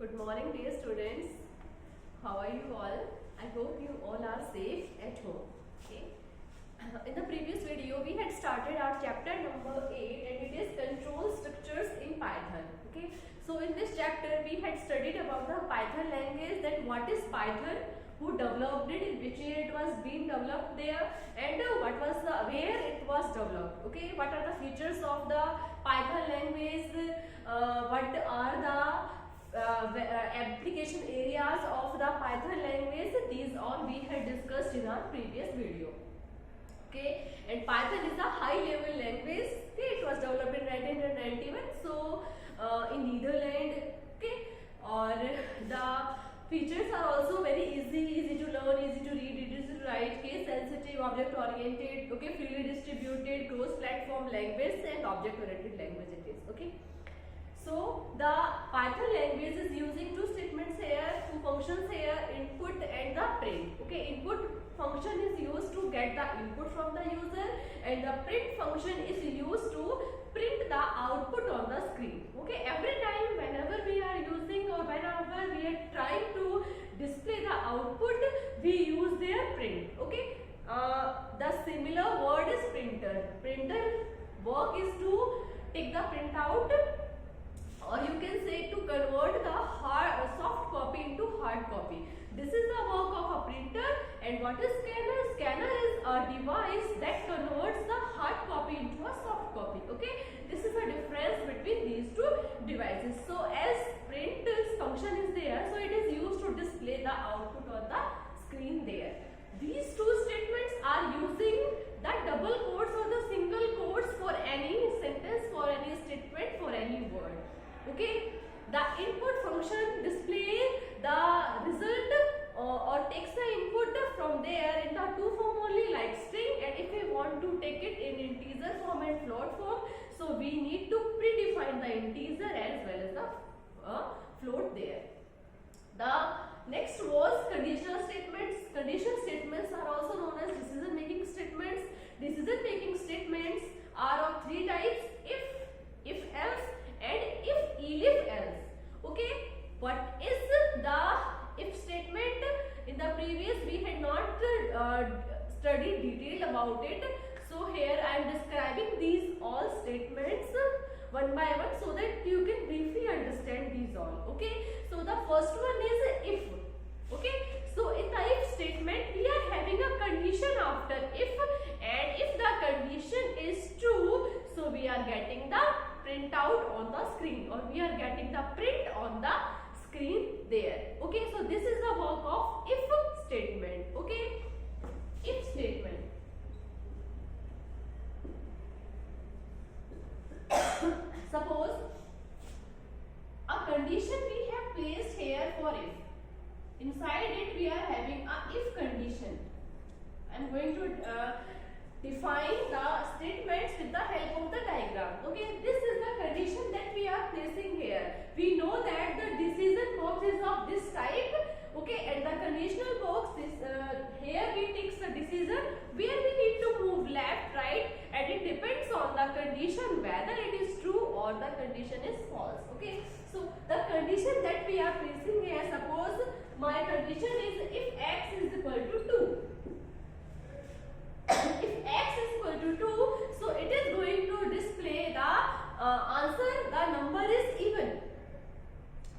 Good morning, dear students. How are you all? I hope you all are safe at home. Okay. In the previous video, we had started our chapter number 8 and it is control structures in Python. Okay. So in this chapter, we had studied about the Python language, that what is Python, who developed it, in which year it was being developed there, and what was where it was developed. Okay. What are the features of the Python language? What are the application areas of the Python language? These all we had discussed in our previous video. Okay, and Python is a high level language. Okay, it was developed in 1991, so in Netherlands. Okay, or the features are also very easy to learn, easy to read, easy to write, case sensitive, object oriented, okay, freely distributed, cross platform language, and object oriented language it is. Okay. So the Python language is using two statements here, two functions here, input and the print. Okay, input function is used to get the input from the user, and the print function is used to print the output on the screen. Okay, every time whenever we are using or whenever we are trying to display the output, we use their print. Okay, the similar word is printer. Printer work is to take the print out, or you can say to convert the soft copy into hard copy. This is the work of a printer. And what is scanner? Scanner is a device that converts the hard copy into a soft copy. Okay, this is the difference between these two devices. So as print function is there, so it is used to display the output on the screen there. These two statements are using the double quotes or the single quotes for any sentence, for any statement, for any word. Okay, the input function displays the result or takes the input from there in the two form only, like string, and if we want to take it in integer form and float form, so we need to predefine the integer as well as the float there. The next was conditional statements. Conditional statements are also known as decision making statements. Decision making statements are of three types: if else, and if else. Okay, what is the if statement? In the previous we had not studied detail about it, so here I am describing these all statements one by one so that you can briefly understand these all. Okay, so the first one is if. Okay, so in the if statement we are having a condition after if, and if the condition is true, so we are getting the print out on the screen, or we are getting the print on the screen there. Okay, so this is the work of if statement. Okay, if statement. Suppose a condition we have placed here for if. Inside it we are having a if condition. I am going to define the statements with the help of the diagram. Okay, this is the condition that we are placing here. We know that the decision box is of this type. Okay, and the conditional box, this here we take the decision where we need to move left, right, and it depends on the condition whether it is true or the condition is false. Okay, so the condition that we are placing here, suppose my condition is if x is equal to 2. If x is equal to 2, so it is going to display the answer, the number is even.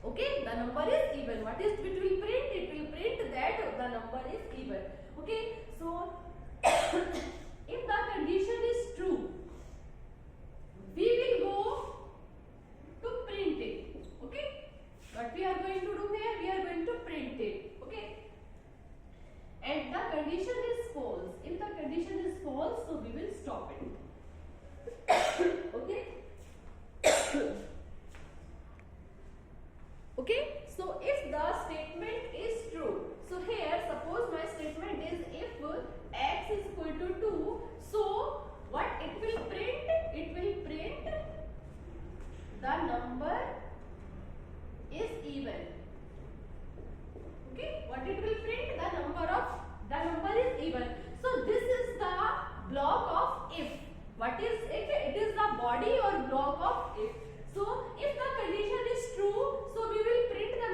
Okay, the number is even. What is it will print? It will print that the number is even. Okay, so if the condition is true, we will go to print it. Okay, what we are going to do here? We are going to print it. Okay, and the condition is false. If the condition is false, so we will stop it. Okay. Okay, so if the statement is true, so here suppose my statement is if x is equal to 2, so what it will print? It will print the number is even. Okay, what it will print? The number is even. So this is the block of if. What is it? It is the body or block of if. So if the condition is true, so we will print the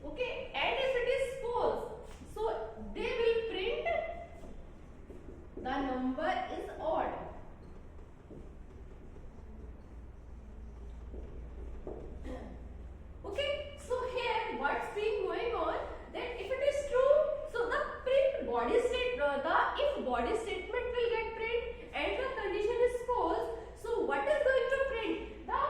Okay, and if it is false, so they will print the number is odd. Okay, so here what's been going on, that if it is true, so the print body state, the if body statement will get print and the condition is false, so what is going to print? The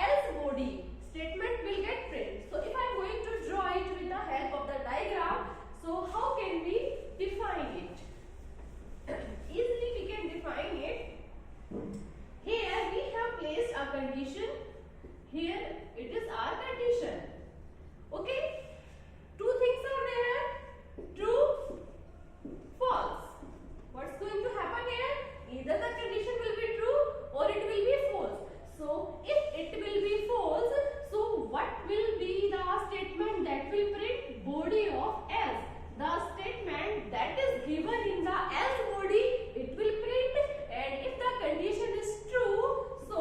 else body statement will get print. So if I am going to draw it with the help of the diagram, so how can we define it? Easily we can define it. Here we have placed a condition. Here it is our condition. Okay, two things are there, true, false. What's going to happen here? Either the condition will be true or it will be false. So if it will be false, so what will be the statement that will print? Body of else. The statement that is given in the else body, it will print. And if the condition is true, so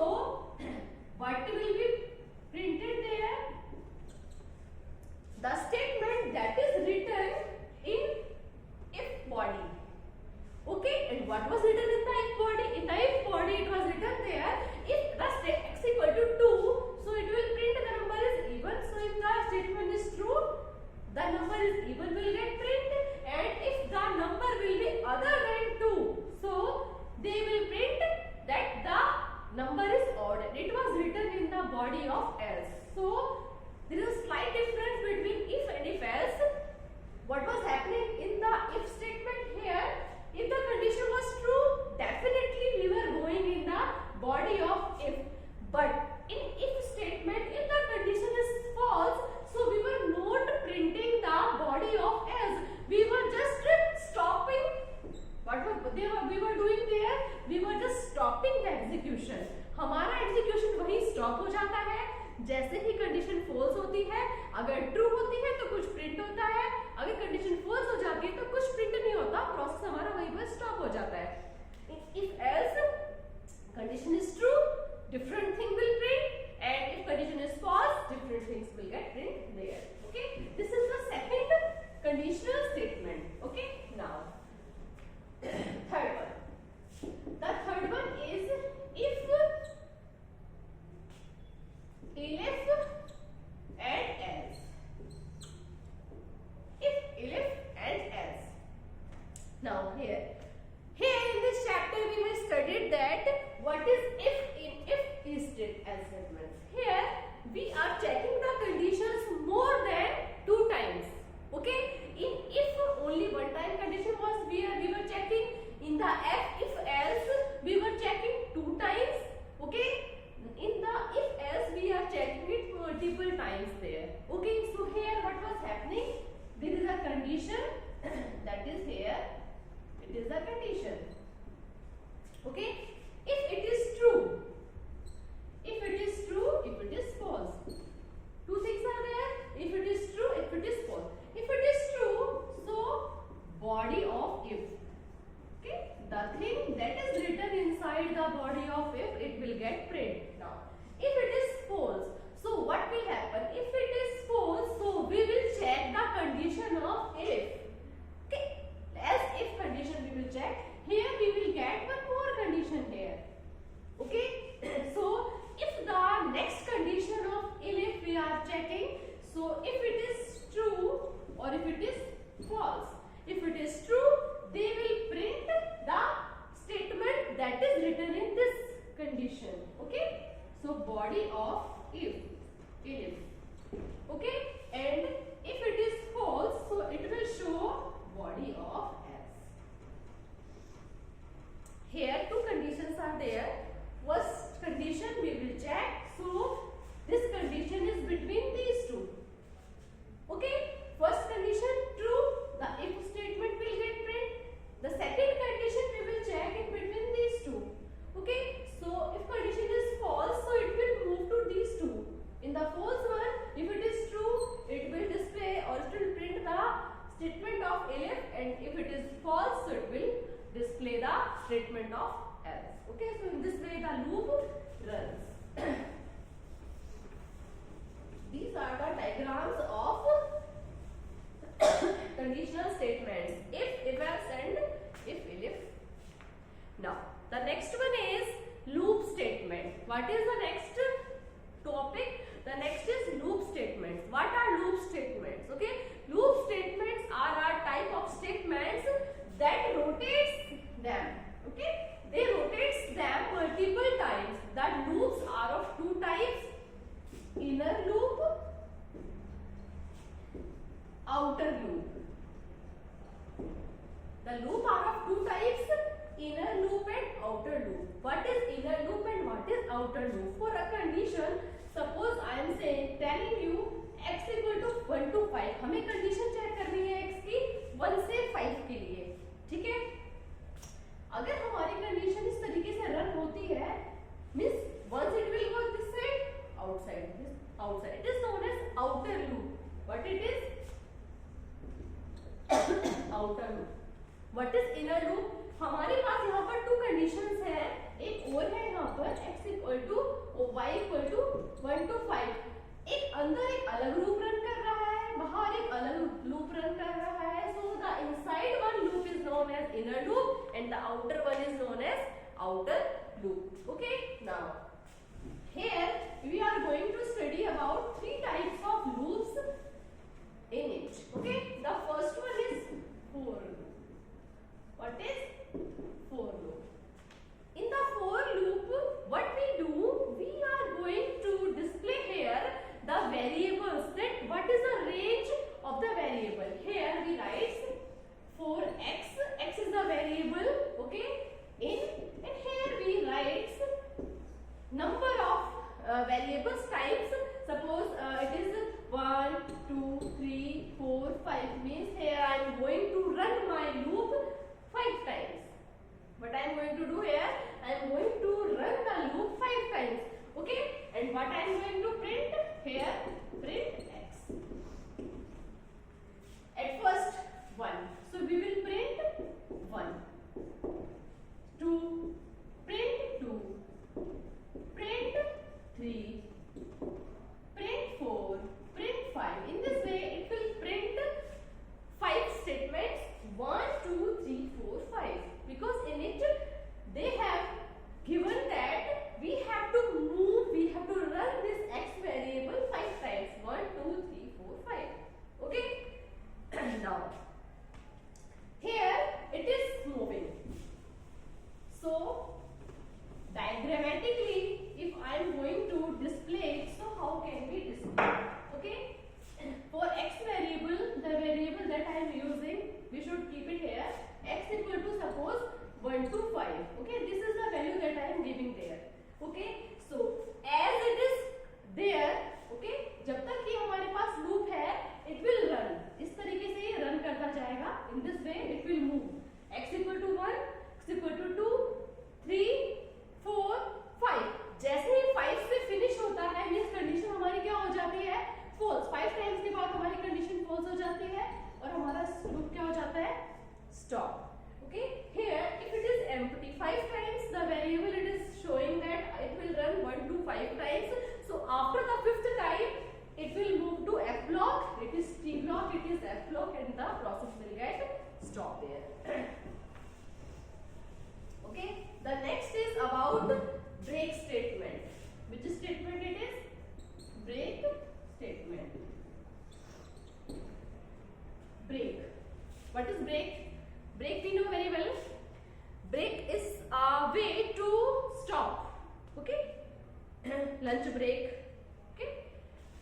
what will be printed there? The statement that is written in if body. Okay, and what was written in the if body? In the if body it was written there, if the x equal to 2, so it will print the number is even. So if the statement is true, the number is even will get print, and if the number will be other than 2, so they will print that the number is odd. It was written in the body of else. So there is a slight difference between if and if else. What was happening in the if statement here? If the condition was true, definitely we were going in the body of if. But in if statement, if the condition is false, so we were not printing the body of else. We were just stopping. We were doing there? We were just stopping the execution. हमारा execution वहीं stop हो जाता है. जैसे ही condition false होती है, अगर true होती है तो कुछ प्रिंट होता है, अगर कंडीशन फॉल्स हो जाती है तो कुछ प्रिंट नहीं होता, प्रोसेस हमारा वहीं पर स्टॉप हो जाता है. If else condition is true, different thing will print, and if condition is false, different things will get print there. Okay, this is the second conditional statement. Okay, now third one. The third one is if and else. If, and else. Now here in this chapter we have studied that what is if in if statements. Here we are checking the conditions more than 2 times. Okay, in if only one time condition was where we were checking. In the if else we were checking 2 times. Okay, in the if else we are checking it multiple times there. Okay, so here what was happening? There is a condition that is here. It is a condition. Okay, if it is true, if it is true, if it is false. 2 things are there. If it is true, if it is false. If it is true, so body of if. Okay, the thing that is written inside the body of if, it will get print. Now, if it is false, so what will happen? If it is false, so we will check the condition of if. Okay, as if condition we will check. Here we will get one more condition here. Okay, so if the next condition of if we are checking, so if it is true or if it is false. If it is true, they will print the statement that is written in this condition. Okay, so body of if. Okay, and if it is false, so it will show body of else. Here 2 conditions are there. First condition we will check, so this condition is between these two. diagrams of conditional statements, if else and if. Now the next one is loop statement. What is the next topic? The next is loop statements. What are loop statements? Okay, loop statements are a type of statements that rotates them. Okay, they rotates them multiple times. The loops are of two types: inner loop, outer loop. The loop are of two types: inner loop and outer loop. What is inner loop and what is outer loop? For a condition, suppose I am saying telling you x equal to 1 to 5. हमें condition check करनी है x की 1 से 5 के लिए. ठीक है, अगर हमारी कंडीशन इस तरीके से रन होती है, means once it will go this side, outside, this outside. It is known as outer loop. What it is? outer loop. What is inner loop? हमारे पास यहाँ पर टू कंडीशंस है, एक और है यहाँ पर x equal to y equal to 1 to 5. एक अंदर एक अलग लूप रन कर रहा है, बाहर एक अलग लूप रन कर रहा है. So the inside one loop is known as inner loop and the outer one is known as outer loop. Okay, now here we are going to study about three types of loops in it. Okay, the first one is for loop. What is for loop? In the for loop, what we do, we are going to display here the variables, that what is the range of the variable. Here we write for x is the variable, okay, and here we write number of variables types. Suppose it is 1, 2, 3, 4, 5, means here I am going to run my loop 5 times. What I am going to do here, I am going to run the loop 5 times. Okay, and what I am going to print here, print x. At first 1, so we will print 1, 2, print 2, print 3, print 4, print 5. In this way it will print 5 statements, 1, 2, 3, 4, 5, because in it they have given that we have to move, we have to run this x variable 5 times, 1, 2, 3, 4, 5. Okay, now here it is moving. So diagrammatically, if I am going to display it, so how can we display? Okay, for x variable, the variable that I am using, we should keep it here, x equal to suppose 1 to 5. Okay, this is the value that I am giving there. Okay, so as it is there, okay, जब तक कि हमारे पास loop है, it will run. इस तरीके से ये run करता जाएगा. In this way it will move. x equal to 1, x equal to 2, 3, 4, 5. जैसे ही 5 से फिनिश होता है, मीन्स कंडीशन हमारी क्या हो जाती है, फॉल्स. 5 टाइम्स के बाद हमारी कंडीशन फॉल्स हो जाती है और हमारा लूप क्या हो जाता है, stop. Okay, here if it is empty 5 times, the variable it is showing that it will run 1 to 5 times. So after the 5th time it will move to F block, it is T block, it is F block, and the process will get stop there. Okay, the next is about break statement. Which statement it is? Break statement. Break. What is break? Break we know very well. Break is a way to stop. Okay, lunch break. Okay,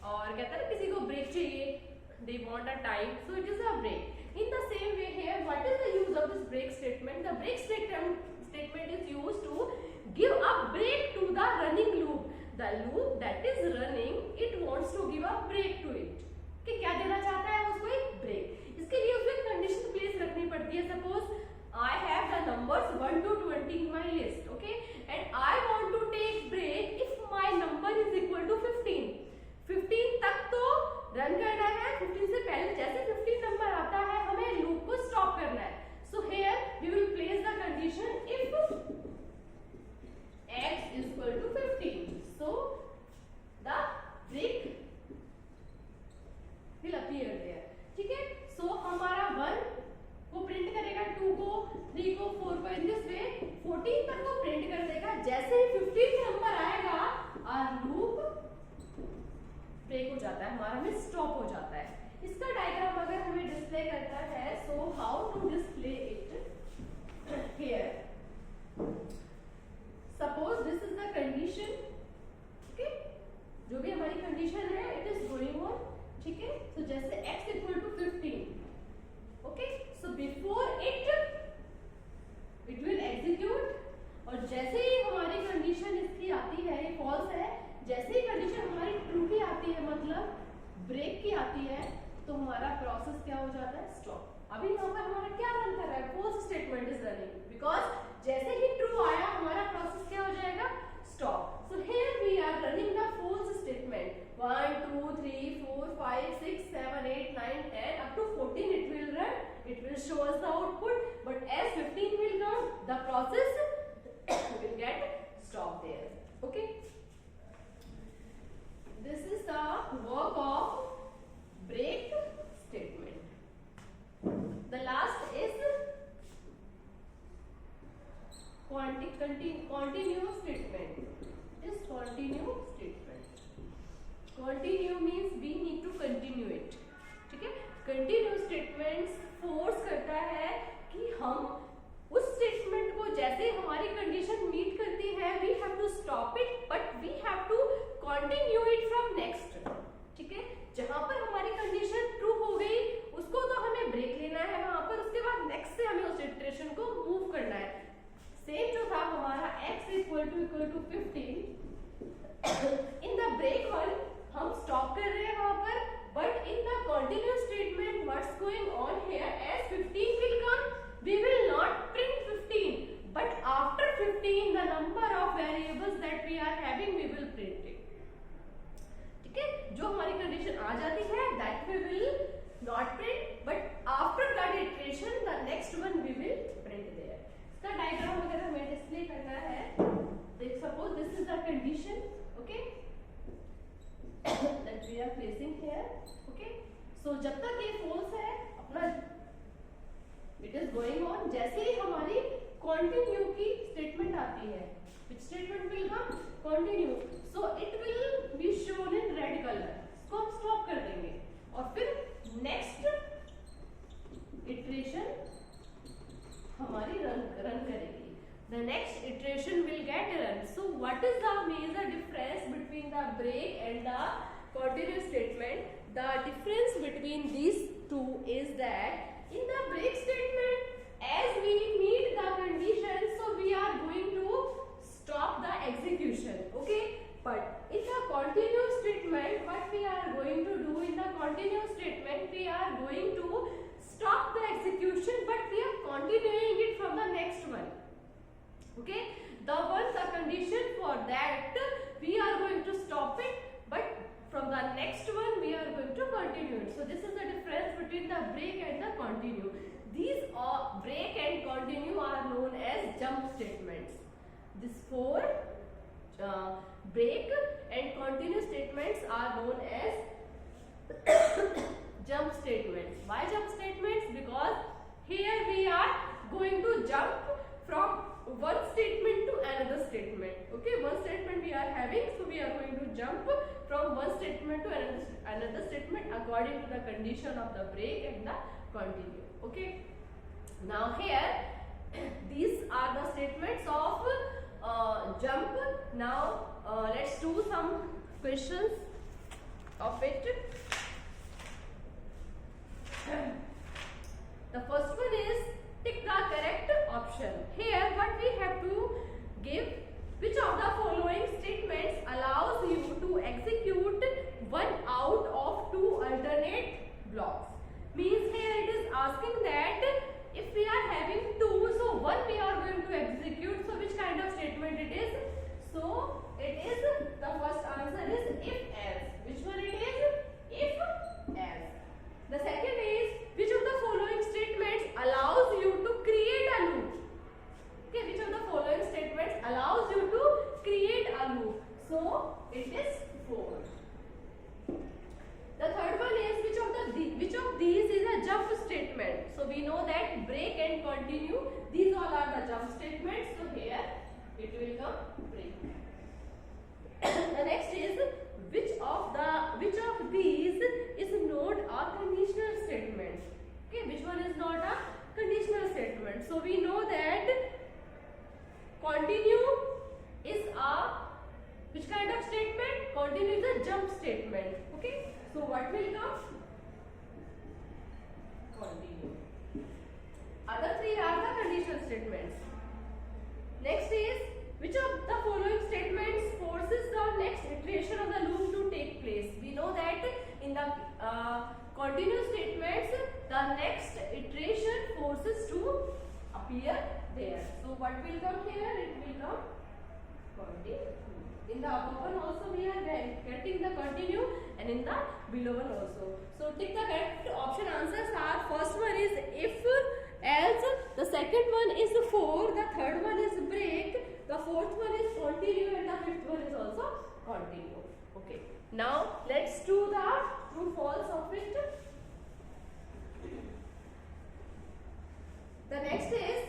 और कहता है ना किसी को break चाहिए, they want a time, so it is a break. In the same way here, what is the use of this break statement? The break statement is used to give a break to the running loop. The loop that is running, it wants to give a break to it. कि क्या देना चाहता है उसको, एक break. इसके लिए उसको एक कंडीशन प्लेस रखनी पड़ती है. Suppose I have the numbers 1 to 20 in my list, okay, and I want to take break if my number is equal to 15. 15 तक तो रन करना है, 15 से पहले जैसे 15 नंबर आता है हमें लूप को स्टॉप करना है. So here we will place the condition if x is equal to 15. So the break break हो जाता है, हमारा में स्टॉप हो जाता है। इसका डायग्राम अगर हमें डिस्प्ले करना है, so how to display it here. Suppose this is the condition, okay, जो भी हमारी कंडीशन है इट इज गोइंग ऑन, ठीक है। तो जैसे x equal to 15, okay, so before it will execute, और जैसे ही हमारी कंडीशन इसकी आती है, ये फॉल्स है, जैसे ही कंडीशन हमारी ट्रू की आती है, मतलब ब्रेक की आती है, तो हमारा प्रोसेस क्या हो जाता है, स्टॉप। अभी यहाँ पर हमारा क्या रन कर रहा है, false statement is running, because जैसे ही ट्रू आया हमारा प्रोसेस क्या हो जाएगा, stop. So here we are running the false statement, 1 2 3 4 5 6 7 8 9 10 up to 14 it will run, it will show us the output, but as 15 will come, the process will get stop there, okay. This is the work of break statement. The last is continue statement. It is continue statement. Continue means we need to continue it, ठीक है। Continue statements force करता है कि हम उस statement को जैसे हमारी कंडीशन मीट करती है, we have to stop it, but we have to continue it from next, ठीक है। जहां पर हमारी कंडीशन ट्रू हो गई उसको तो हमें ब्रेक लेना है वहां पर, उसके बाद नेक्स्ट से हमें उस इटरेशन को मूव करना है। सेम जो था हमारा x equal to 15, in the break one हम स्टॉप कर रहे हैं वहां पर, but in the continue statement what's going on here, as 15 will come, we will not print 15, but after 15 the number of variables that we are having we will print it, ठीक है। जो हमारी condition आ जाती है that we will not print, but after that iteration the next one we will print there। इसका diagram अगर हमें display करना है, देख suppose this is the condition, okay, that we are facing here, okay। so जब तक ये false है अपना इट इज गोइंग ऑन, जैसे ही हमारी कंटिन्यू की स्टेटमेंट आती है, which statement will come, continue, so it will be shown in red color, इसको हम स्टॉप कर देंगे, और फिर नेक्स्ट इटरेशन हमारी रन करेगी, the next iteration will get run। so what is the major difference between the break and the continue statement? The difference between these two is that in the break statement, as we meet the condition, so we are going to stop the execution, okay, but in the continue statement what we are going to do, in the continue statement we are going to stop the execution, but we are continuing it from the next one, okay। the condition for that we are going to stop it, but from the next one we are going to continue it। so this is the difference between the break and the continue। these are break and continue are known as jump statements। these four break and continue statements are known as jump statements। why jump statements? because here we are going to jump from one statement to another statement, okay, one statement we are having, so we are going to jump from one statement to another statement according to the condition of the break and the continue, okay। now here these are the statements of jump। now let's do some questions of it। the first one is tick the correct option। here what we have to give, which of the following statements allows you to execute one out of two alternate blocks? means here it is asking that if we are having two, so one we are going to execute, so which kind of statement it is? so it is, the first answer is if else। which one it is? if else। the second is, which of the following statements allows you to create a loop? okay, which of the following statements allows you to create a loop? so it is 4। the third one is, which of these is a jump statement? so we know that break and continue, these all are the jump statements, so here it will come break। the next is which of these is not a conditional statement? Okay, which one is not a conditional statement? So we know that continue is a which kind of statement? Continue is a jump statement. Okay, so what will come? Continue. Other three are the conditional statements. Next is, which of the following statements forces the next iteration of the loop to take place? We know that in the continuous statements, the next iteration forces to appear there. So what will come here? It will come continue. In the above one also we are getting the continue, and in the below one also. So tick the correct option answers are: first one is if, else, the second one is for, the third one is break, the fourth one is continue, and the fifth one is also continue. Okay, now let's do the true false of it. The next is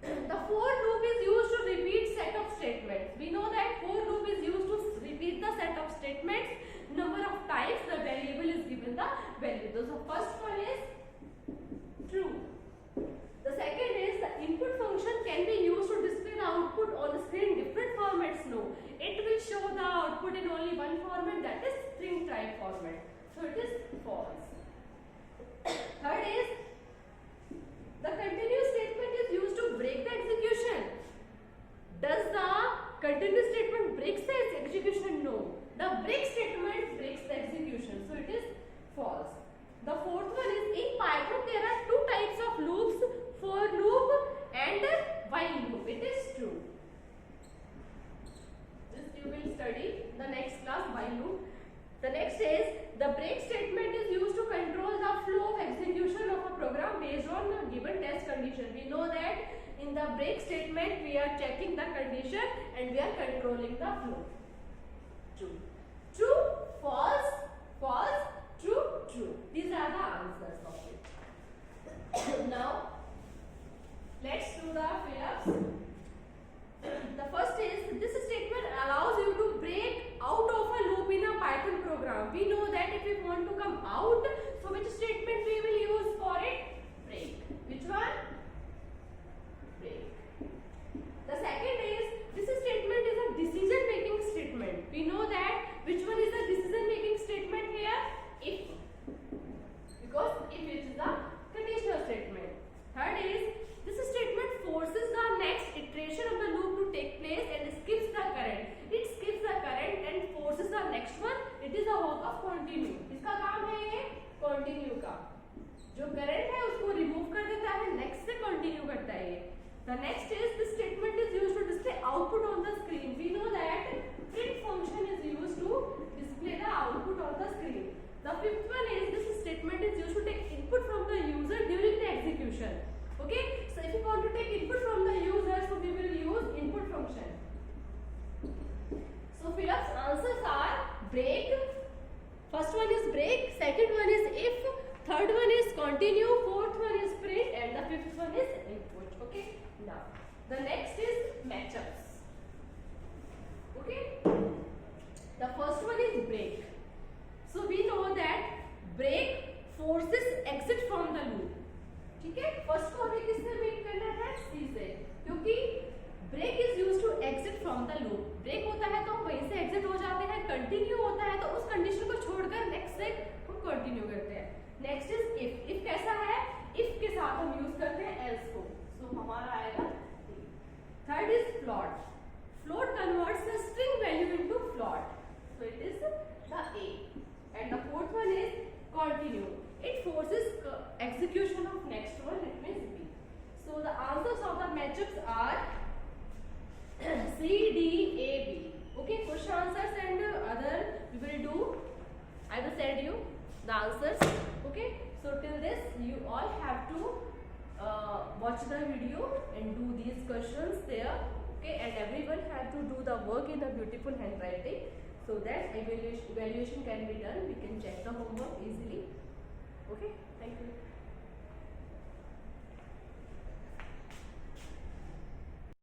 the for loop is used to repeat set of statements. We know that for loop is used to repeat the set of statements number of times the variable is given the value. So the first one is true. The second is the input function can be used to display the output on the screen different formats. No, it will show the output in only one format, that is string type format. So it is false. Third is the continuous statement is used to break the execution. Does the continuous statement breaks the execution? No. The break statement breaks the execution. So it is false. The fourth one is, in Python there are two types of loops, for loop and while loop. It is true. This you will study in the next class, while loop. The next is, the break statement is used to control the flow of execution of a program based on a given test condition. We know that in the break statement we are checking the condition and we are controlling the flow. True. True, false, false, true, true. These are the answers of it. Now, let's do the fill-ups. The first is, this statement allows you to break out of a loop in a Python program. We know that if we want to come out, so which statement we will use for it? Break. Which one? Break. The second is, this statement is a decision making statement. We know that which one is the decision making statement here? If. Because if it is the conditional statement. Third is, this statement forces the next iteration of the loop to take place and skips the current. It skips the current and forces the next one. It is the work of continue. इसका काम है ये continue का. जो current है उसको remove कर देता है, next से continue करता है ये. The next is, this statement is used to display output on the screen. We know that print function is used to display the output on the screen. The fifth one is, this statement is used to take input from the user during the execution. Okay, so if you want to take input from the user, so we will use input function. So Philip's answers are break. First one is break, second one is if, third one is continue, fourth one is print, and the fifth one is input. Okay, now the next is matchups. Okay, the first one is break. So we know that break forces exit from the loop. ठीक है, first को हमें किससे make करना है? C से, क्योंकि break is used to exit from the loop. Break होता है तो हम वहीं से एग्जिट हो जाते हैं. कंटिन्यू होता है तो उस कंडीशन को छोड़कर नेक्स्ट से हम कंटिन्यू करते हैं. Next is if. इफ कैसा है? इफ के साथ हम यूज करते हैं एल्स को. सो हमारा आएगा. Third is float. Float converts the string value into float. So it is the A. And the fourth one is continue. It forces execution of next one, it means B. So the answers of the matchups are C, D, A, B. Okay, question answers and other we will do. I will send you the answers. Okay, so till this you all have to watch the video and do these questions there. Okay, and everyone have to do the work in a beautiful handwriting so that evaluation can be done. We can check the homework.